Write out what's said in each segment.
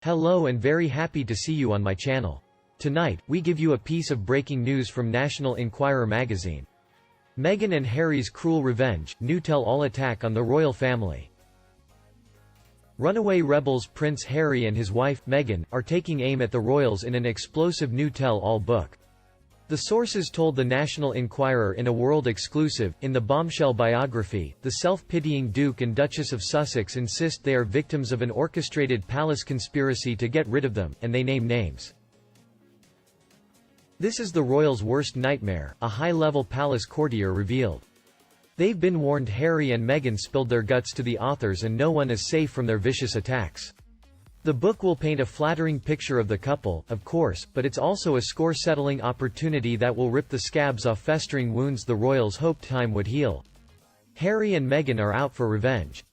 Hello and very happy to see you on my channel. Tonight, we give you a piece of breaking news from National Enquirer magazine. Meghan and Harry's cruel revenge, new tell-all attack on the royal family. Runaway rebels Prince Harry and his wife, Meghan, are taking aim at the royals in an explosive new tell-all book. The sources told the National Enquirer in a world exclusive, in the bombshell biography, the self-pitying Duke and Duchess of Sussex insist they are victims of an orchestrated palace conspiracy to get rid of them, and they name names. This is the royals' worst nightmare, a high-level palace courtier revealed. They've been warned. Harry and Meghan spilled their guts to the authors and no one is safe from their vicious attacks. The book will paint a flattering picture of the couple, of course, but it's also a score-settling opportunity that will rip the scabs off festering wounds the royals hoped time would heal. Harry and Meghan are out for revenge.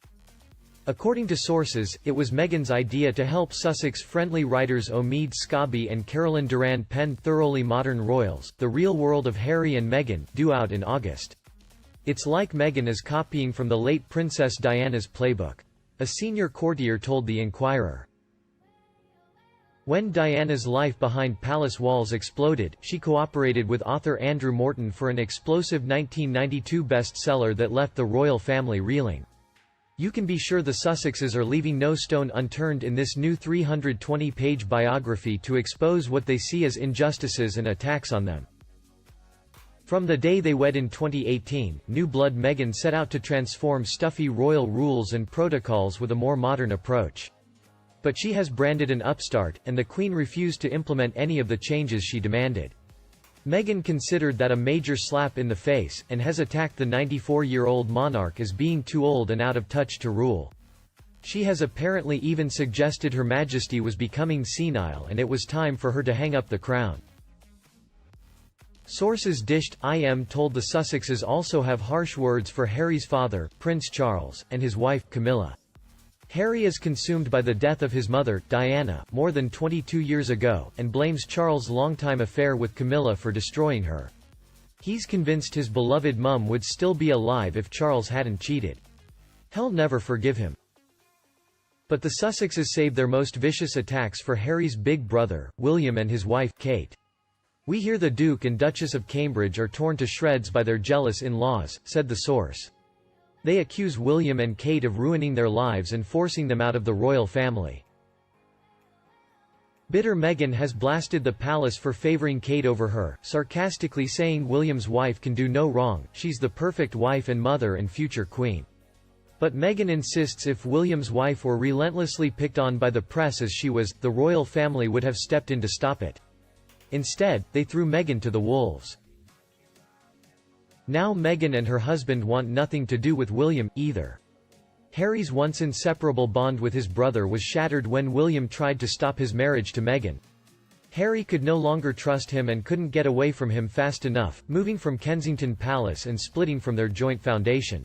According to sources, it was Meghan's idea to help Sussex-friendly writers Omid Scobie and Carolyn Durand pen thoroughly modern royals, The Real World of Harry and Meghan, due out in August. It's like Meghan is copying from the late Princess Diana's playbook. A senior courtier told the Enquirer. When Diana's life behind palace walls exploded, she cooperated with author Andrew Morton for an explosive 1992 bestseller that left the royal family reeling. You can be sure the Sussexes are leaving no stone unturned in this new 320-page biography to expose what they see as injustices and attacks on them. From the day they wed in 2018, new blood Meghan set out to transform stuffy royal rules and protocols with a more modern approach. But she has branded an upstart, and the Queen refused to implement any of the changes she demanded. Meghan considered that a major slap in the face, and has attacked the 94-year-old monarch as being too old and out of touch to rule. She has apparently even suggested Her Majesty was becoming senile and it was time for her to hang up the crown. Sources dished, IM told the Sussexes also have harsh words for Harry's father, Prince Charles, and his wife, Camilla. Harry is consumed by the death of his mother, Diana, more than 22 years ago, and blames Charles' longtime affair with Camilla for destroying her. He's convinced his beloved mum would still be alive if Charles hadn't cheated. He'll never forgive him. But the Sussexes saved their most vicious attacks for Harry's big brother, William, and his wife, Kate. We hear the Duke and Duchess of Cambridge are torn to shreds by their jealous in-laws, said the source. They accuse William and Kate of ruining their lives and forcing them out of the royal family. Bitter Meghan has blasted the palace for favoring Kate over her, sarcastically saying William's wife can do no wrong, she's the perfect wife and mother and future queen. But Meghan insists if William's wife were relentlessly picked on by the press as she was, the royal family would have stepped in to stop it. Instead, they threw Meghan to the wolves. Now Meghan and her husband want nothing to do with William, either. Harry's once inseparable bond with his brother was shattered when William tried to stop his marriage to Meghan. Harry could no longer trust him and couldn't get away from him fast enough, moving from Kensington Palace and splitting from their joint foundation.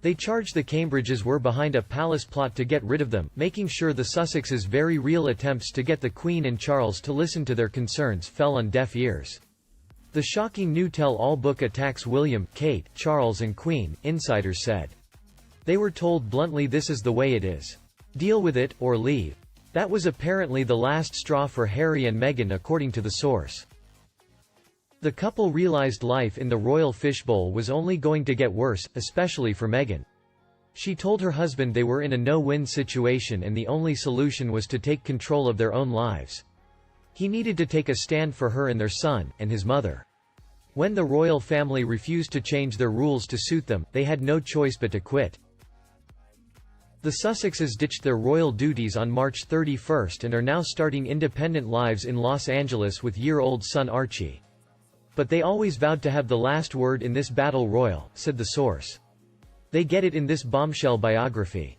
They charged the Cambridges were behind a palace plot to get rid of them, making sure the Sussexes' very real attempts to get the Queen and Charles to listen to their concerns fell on deaf ears. The shocking new tell-all book attacks William, Kate, Charles and Queen, insiders said. They were told bluntly this is the way it is. Deal with it, or leave. That was apparently the last straw for Harry and Meghan according to the source. The couple realized life in the royal fishbowl was only going to get worse, especially for Meghan. She told her husband they were in a no-win situation and the only solution was to take control of their own lives. He needed to take a stand for her and their son, and his mother. When the royal family refused to change their rules to suit them, they had no choice but to quit. The Sussexes ditched their royal duties on March 31 and are now starting independent lives in Los Angeles with year-old son Archie. But they always vowed to have the last word in this battle royal, said the source. They get it in this bombshell biography.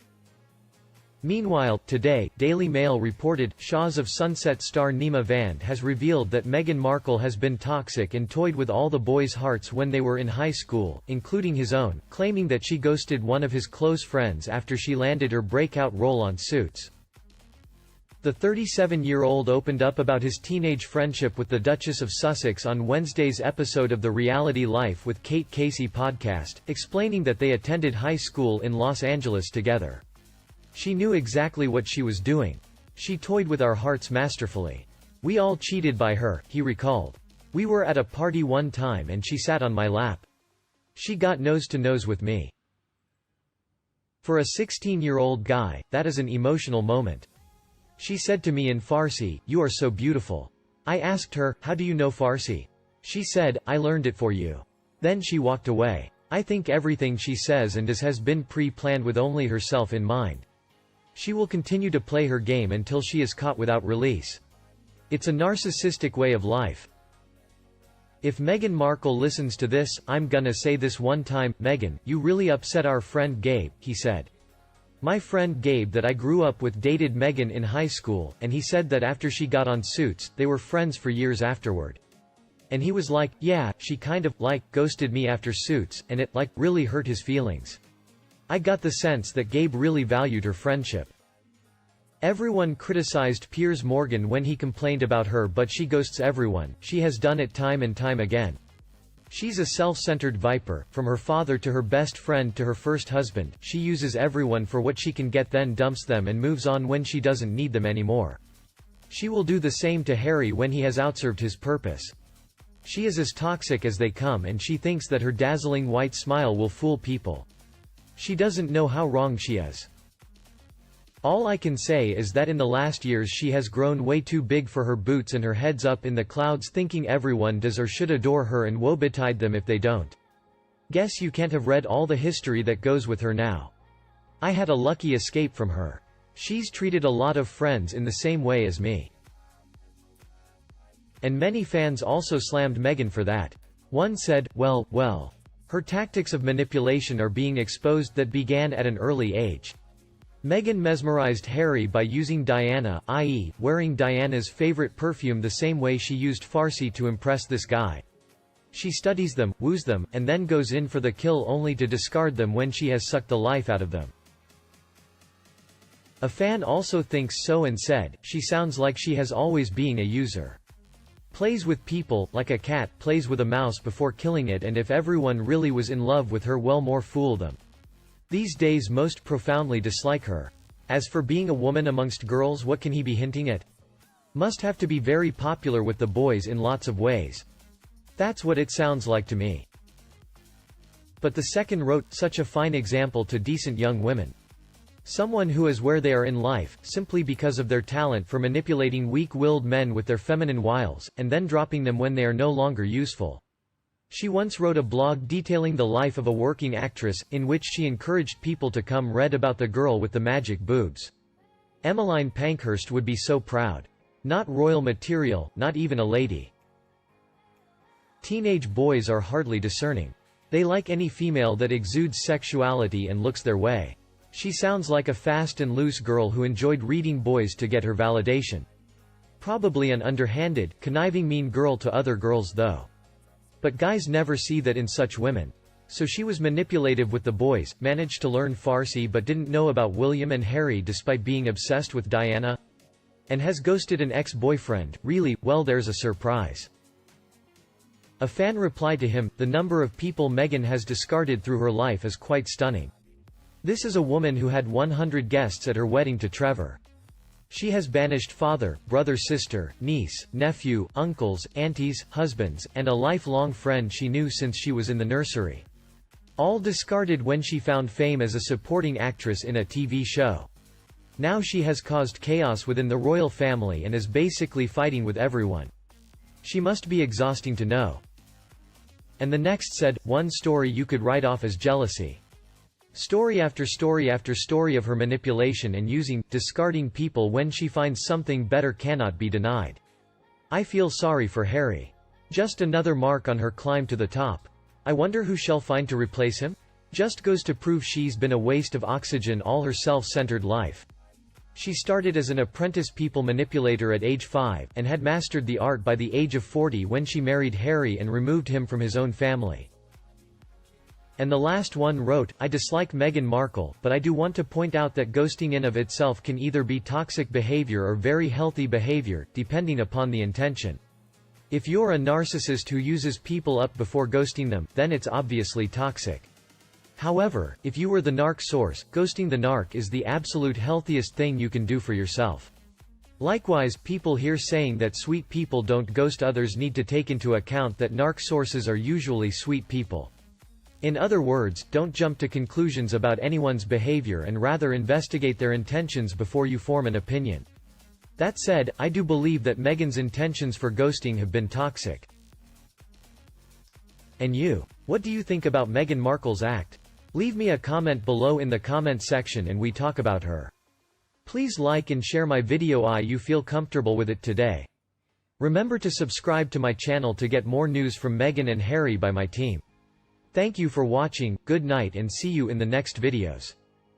Meanwhile, today, Daily Mail reported, Shahs of Sunset star Nima Vand has revealed that Meghan Markle has been toxic and toyed with all the boys' hearts when they were in high school, including his own, claiming that she ghosted one of his close friends after she landed her breakout role on Suits. The 37-year-old opened up about his teenage friendship with the Duchess of Sussex on Wednesday's episode of the Reality Life with Kate Casey podcast, explaining that they attended high school in Los Angeles together. She knew exactly what she was doing. She toyed with our hearts masterfully. We all cheated by her, he recalled. We were at a party one time and she sat on my lap. She got nose to nose with me. For a 16-year-old guy, that is an emotional moment. She said to me in Farsi, "You are so beautiful." I asked her, "How do you know Farsi?" She said, "I learned it for you." Then she walked away. I think everything she says and does has been pre-planned with only herself in mind. She will continue to play her game until she is caught without release. It's a narcissistic way of life. If Meghan Markle listens to this, I'm gonna say this one time, "Meghan, you really upset our friend Gabe," he said. My friend Gabe that I grew up with dated Meghan in high school, and he said that after she got on Suits, they were friends for years afterward. And he was like, yeah, she kind of, ghosted me after Suits, and it, really hurt his feelings. I got the sense that Gabe really valued her friendship. Everyone criticized Piers Morgan when he complained about her, but she ghosts everyone. She has done it time and time again. She's a self-centered viper, from her father to her best friend to her first husband. She uses everyone for what she can get, then dumps them and moves on when she doesn't need them anymore. She will do the same to Harry when he has outserved his purpose. She is as toxic as they come, and she thinks that her dazzling white smile will fool people. She doesn't know how wrong she is. All I can say is that in the last years she has grown way too big for her boots and her head's up in the clouds thinking everyone does or should adore her, and woe betide them if they don't. Guess you can't have read all the history that goes with her now. I had a lucky escape from her. She's treated a lot of friends in the same way as me. And many fans also slammed Meghan for that. One said, well, her tactics of manipulation are being exposed that began at an early age. Meghan mesmerized Harry by using Diana, i.e., wearing Diana's favorite perfume the same way she used Farsi to impress this guy. She studies them, woos them, and then goes in for the kill only to discard them when she has sucked the life out of them. A fan also thinks so and said, she sounds like she has always been a user. Plays with people, like a cat plays with a mouse before killing it, and if everyone really was in love with her, well, more fool them. These days most profoundly dislike her. As for being a woman amongst girls, what can he be hinting at? Must have to be very popular with the boys in lots of ways. That's what it sounds like to me. But the second wrote, such a fine example to decent young women. Someone who is where they are in life, simply because of their talent for manipulating weak-willed men with their feminine wiles, and then dropping them when they are no longer useful. She once wrote a blog detailing the life of a working actress, in which she encouraged people to come read about the girl with the magic boobs. Emmeline Pankhurst would be so proud. Not royal material, not even a lady. Teenage boys are hardly discerning. They like any female that exudes sexuality and looks their way. She sounds like a fast and loose girl who enjoyed reading boys to get her validation. Probably an underhanded, conniving mean girl to other girls though. But guys never see that in such women. So she was manipulative with the boys, managed to learn Farsi but didn't know about William and Harry despite being obsessed with Diana. And has ghosted an ex-boyfriend. Really, well, there's a surprise. A fan replied to him, the number of people Meghan has discarded through her life is quite stunning. This is a woman who had 100 guests at her wedding to Trevor. She has banished father, brother, sister, niece, nephew, uncles, aunties, husbands, and a lifelong friend she knew since she was in the nursery. All discarded when she found fame as a supporting actress in a TV show. Now she has caused chaos within the royal family and is basically fighting with everyone. She must be exhausting to know. And the next said, one story you could write off as jealousy. Story after story after story of her manipulation and discarding people when she finds something better cannot be denied. I feel sorry for Harry. Just another mark on her climb to the top. I wonder who she'll find to replace him? Just goes to prove she's been a waste of oxygen all her self-centered life. She started as an apprentice people manipulator at age 5, and had mastered the art by the age of 40 when she married Harry and removed him from his own family. And the last one wrote, I dislike Meghan Markle, but I do want to point out that ghosting in of itself can either be toxic behavior or very healthy behavior, depending upon the intention. If you're a narcissist who uses people up before ghosting them, then it's obviously toxic. However, if you were the narc source, ghosting the narc is the absolute healthiest thing you can do for yourself. Likewise, people here saying that sweet people don't ghost others need to take into account that narc sources are usually sweet people. In other words, don't jump to conclusions about anyone's behavior and rather investigate their intentions before you form an opinion. That said, I do believe that Meghan's intentions for ghosting have been toxic. And you? What do you think about Meghan Markle's act? Leave me a comment below in the comment section and we talk about her. Please like and share my video if you feel comfortable with it today. Remember to subscribe to my channel to get more news from Meghan and Harry by my team. Thank you for watching, good night and see you in the next videos.